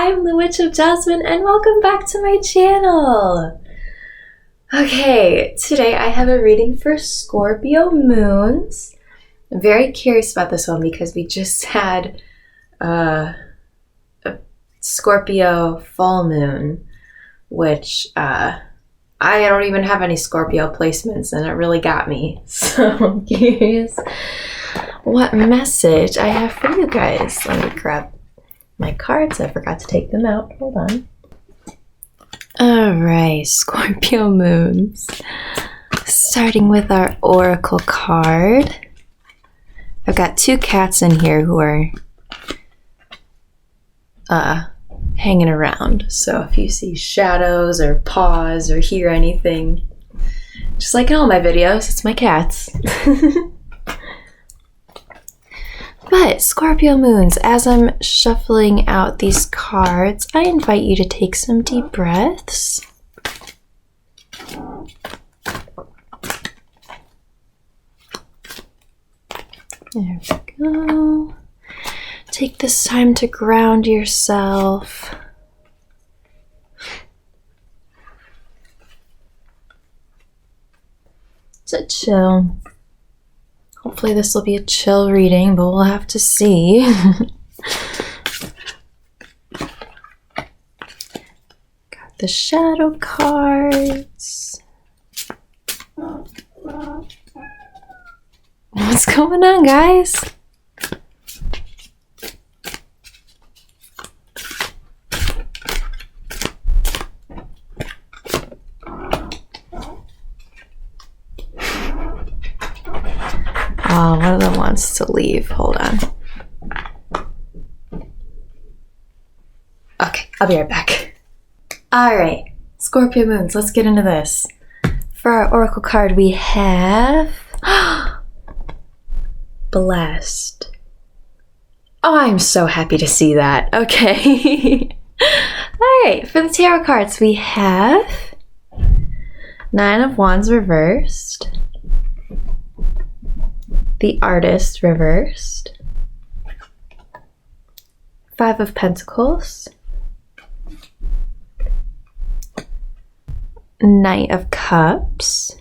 I'm the Witch of Jasmine and welcome back to my channel. Okay, today I have a reading for Scorpio moons. I'm very curious about this one because we just had a Scorpio full moon, which I don't even have any Scorpio placements and it really got me. So I'm curious what message I have for you guys. Let me grab my cards. I forgot to take them out. Hold on. All right, Scorpio moons. Starting with our oracle card. I've got two cats in here who are hanging around. So if you see shadows or paws or hear anything, just like in all my videos, it's my cats. But Scorpio moons, as I'm shuffling out these cards, I invite you to take some deep breaths. There we go. Take this time to ground yourself. To chill. Hopefully this will be a chill reading, but we'll have to see. Got the shadow cards. What's going on, guys? Oh, one of them wants to leave. Hold on. Okay, I'll be right back. All right, Scorpio moons, let's get into this. For our oracle card, we have blessed. Oh, I'm so happy to see that. Okay. All right, for the tarot cards, we have Nine of Wands reversed. The Artist reversed. Five of Pentacles. Knight of Cups.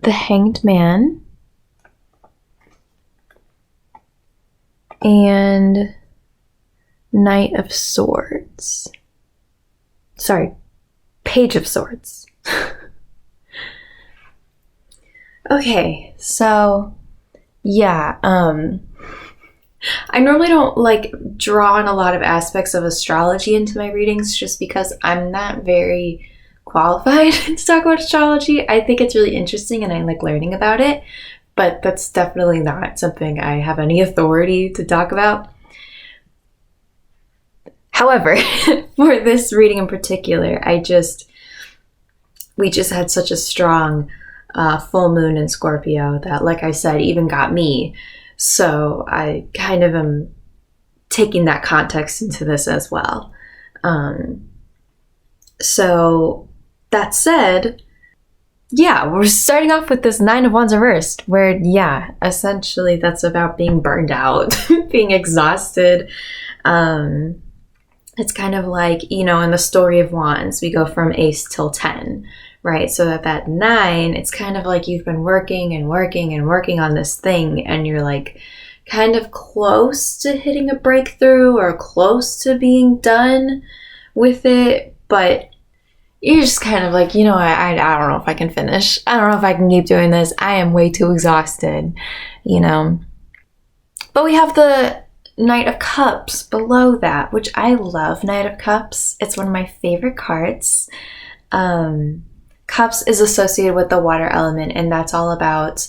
The Hanged Man. And Knight of Swords. Sorry, Page of Swords. Okay, so yeah, I normally don't like draw on a lot of aspects of astrology into my readings just because I'm not very qualified to talk about astrology. I think it's really interesting and I like learning about it, but that's definitely not something I have any authority to talk about. However, for this reading in particular, we just had such a strong full moon in Scorpio that, like I said, even got me. So I kind of am taking that context into this as well. So that said, yeah, we're starting off with this Nine of Wands reversed, where, yeah, essentially that's about being burned out, being exhausted. It's kind of like, you know, in the Story of Wands, we go from Ace till 10. Right, so at that 9, it's kind of like you've been working and working and working on this thing and you're like kind of close to hitting a breakthrough or close to being done with it, but you're just kind of like, you know, I don't know if I can finish. I don't know if I can keep doing this. I am way too exhausted, you know. But we have the Knight of Cups below that, which I love. Knight of Cups. It's one of my favorite cards. Cups is associated with the water element, and that's all about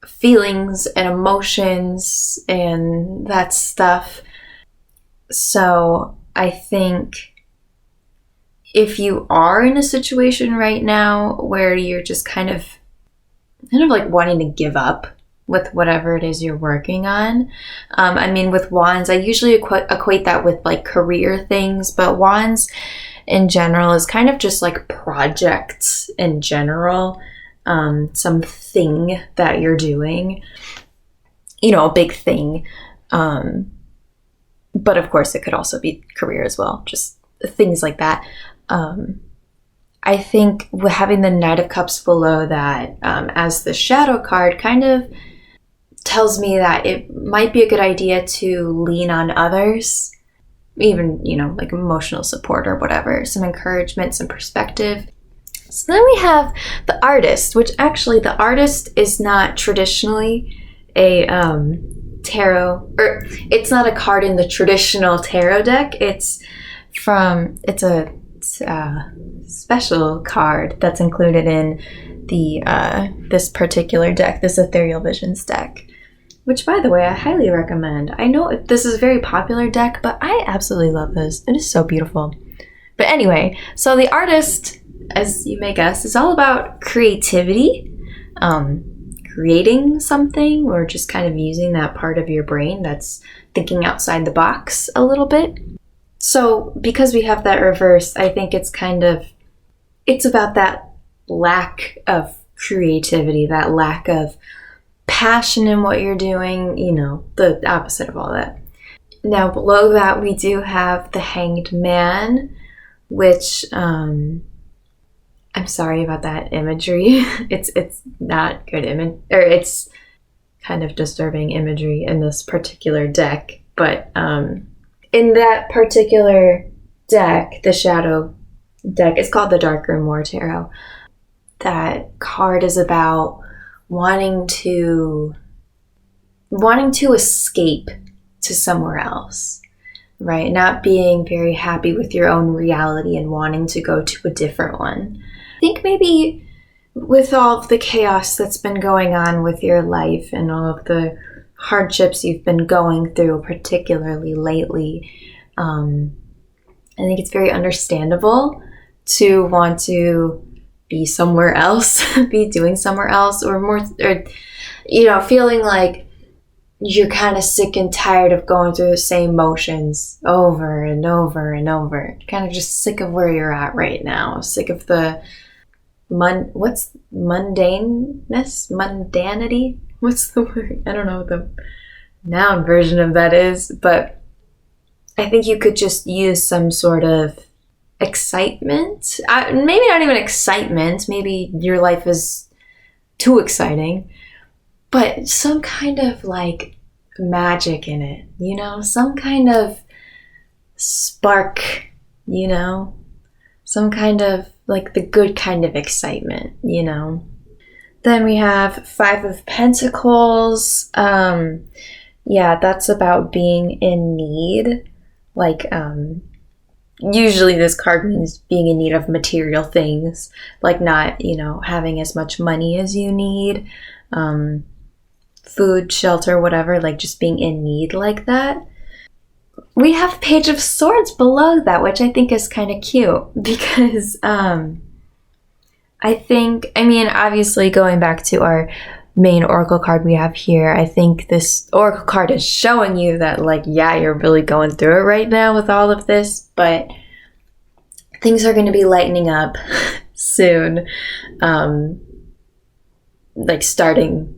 feelings and emotions and that stuff. So I think if you are in a situation right now where you're just kind of like wanting to give up with whatever it is you're working on. I mean, with wands, I usually equate that with like career things, but wands in general is kind of just like projects in general, something that you're doing. a big thing. But of course, it could also be career as well, just things like that. I think having the Knight of Cups below that as the shadow card kind of tells me that it might be a good idea to lean on others, even, like emotional support or whatever, some encouragement, some perspective. So then we have the Artist, which actually the Artist is not traditionally a tarot, or it's not a card in the traditional tarot deck. It's a special card that's included in the this particular deck, this Ethereal Visions deck, which, by the way, I highly recommend. I know this is a very popular deck, but I absolutely love this. It is so beautiful. But anyway, so the Artist, as you may guess, is all about creativity, creating something, or just kind of using that part of your brain that's thinking outside the box a little bit. So because we have that reversed, I think it's about that lack of creativity, that lack of passion in what you're doing, the opposite of all that. Now below that, we do have the Hanged Man, which I'm sorry about that imagery. It's not good image, or it's kind of disturbing imagery in this particular deck. But in that particular deck, the Shadow deck, it's called the Dark Grimoire Tarot. That card is about wanting to escape to somewhere else, right? Not being very happy with your own reality and wanting to go to a different one. I think maybe with all of the chaos that's been going on with your life and all of the hardships you've been going through, particularly lately, I think it's very understandable to want to be somewhere else, be doing somewhere else, or feeling like you're kind of sick and tired of going through the same motions over and over and over. Kind of just sick of where you're at right now. Sick of the mundanity? What's the word? I don't know what the noun version of that is, but I think you could just use some sort of excitement. Maybe not even excitement. Maybe your life is too exciting, but some kind of like magic in it, some kind of spark, some kind of like the good kind of excitement, Then we have Five of Pentacles. That's about being in need. Like, usually this card means being in need of material things, like not, having as much money as you need, food, shelter, whatever, like just being in need like that. We have Page of Swords below that, which I think is kind of cute because obviously going back to our main oracle card we have here, I think this oracle card is showing you that, like, yeah, you're really going through it right now with all of this, but things are going to be lightening up soon. Like starting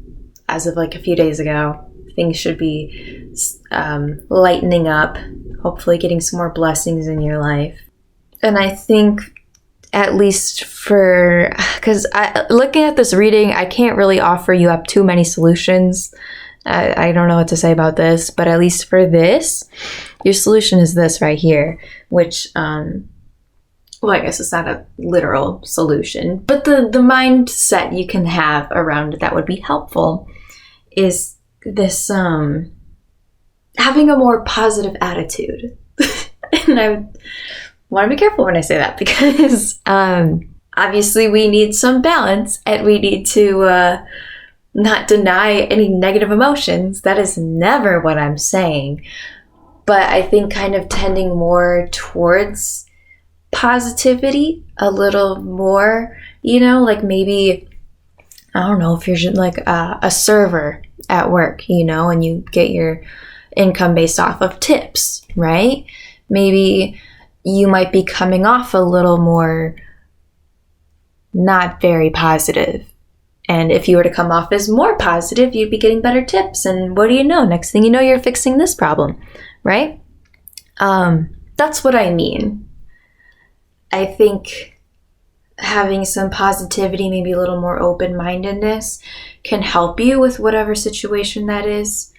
as of like a few days ago, things should be lightening up, hopefully getting some more blessings in your life. And I think, at least because looking at this reading, I can't really offer you up too many solutions. I don't know what to say about this, but at least for this, your solution is this right here, which, I guess it's not a literal solution, but the mindset you can have around it that would be helpful is this, having a more positive attitude. And I want to be careful when I say that because obviously we need some balance and we need to not deny any negative emotions. That is never what I'm saying. But I think kind of tending more towards positivity a little more, like maybe, I don't know, if you're like a server at work, and you get your income based off of tips, right? Maybe you might be coming off a little more not very positive And if you were to come off as more positive, you'd be getting better tips. And what do you know? Next thing you know, you're fixing this problem, right? That's what I mean. I think having some positivity, maybe a little more open-mindedness, can help you with whatever situation that is.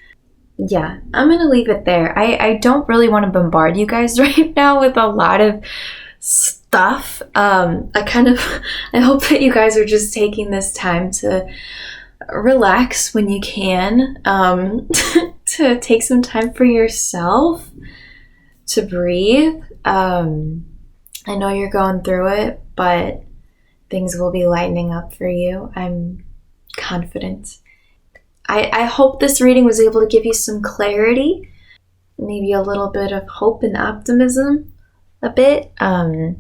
Yeah, I'm going to leave it there. I don't really want to bombard you guys right now with a lot of stuff. I hope that you guys are just taking this time to relax when you can, to take some time for yourself, to breathe. I know you're going through it, but things will be lightening up for you. I'm confident. I hope this reading was able to give you some clarity, maybe a little bit of hope and optimism, a bit. And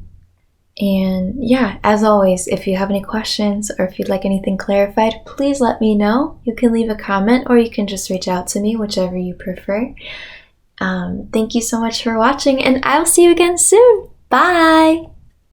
yeah, as always, if you have any questions or if you'd like anything clarified, please let me know. You can leave a comment or you can just reach out to me, whichever you prefer. Thank you so much for watching, and I'll see you again soon. Bye!